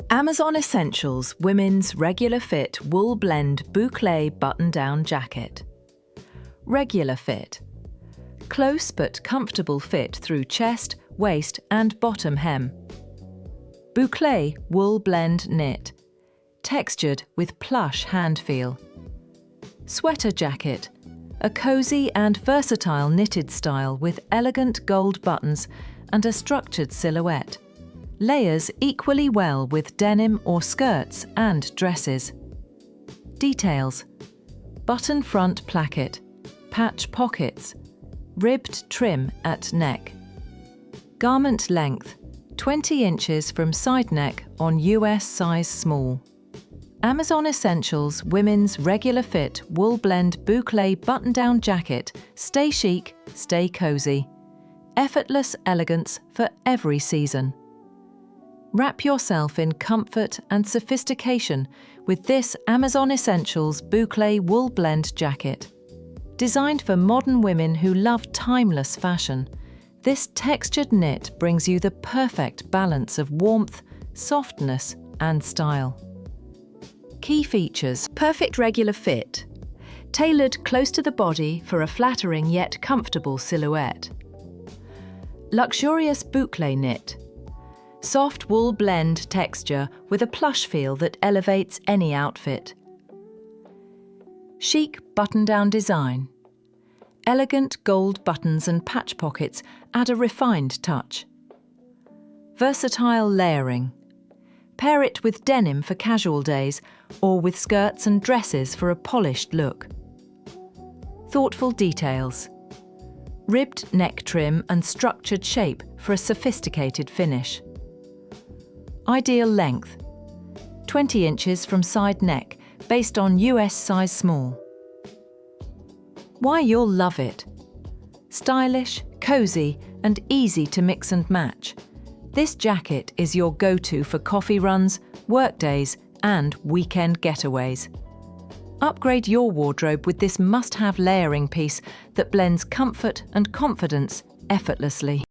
Amazon Essentials Women's Regular Fit Wool Blend Bouclé Button-Down Jacket. Regular fit. Close but comfortable fit through chest, waist and bottom hem. Bouclé Wool Blend Knit. Textured with plush hand feel. Sweater jacket. A cozy and versatile knitted style with elegant gold buttons and a structured silhouette. Layers equally well with denim or skirts and dresses. Details: button front placket, patch pockets, ribbed trim at neck. Garment length: 20 inches from side neck on US size small. Amazon Essentials Women's Regular Fit Wool Blend Bouclé Button-Down Jacket. Stay chic, stay cozy. Effortless elegance for every season. Wrap yourself in comfort and sophistication with this Amazon Essentials Bouclé Wool Blend Jacket. Designed for modern women who love timeless fashion, this textured knit brings you the perfect balance of warmth, softness and style. Key features: perfect regular fit, tailored close to the body for a flattering yet comfortable silhouette. Luxurious bouclé knit, soft wool blend texture with a plush feel that elevates any outfit. Chic button-down design, elegant gold buttons and patch pockets add a refined touch. Versatile layering. Pair it with denim for casual days or with skirts and dresses for a polished look. Thoughtful details. Ribbed neck trim and structured shape for a sophisticated finish. Ideal length: 20 inches from side neck based on US size small. Why you'll love it. Stylish, cozy and easy to mix and match. This jacket is your go-to for coffee runs, work days and weekend getaways. Upgrade your wardrobe with this must-have layering piece that blends comfort and confidence effortlessly.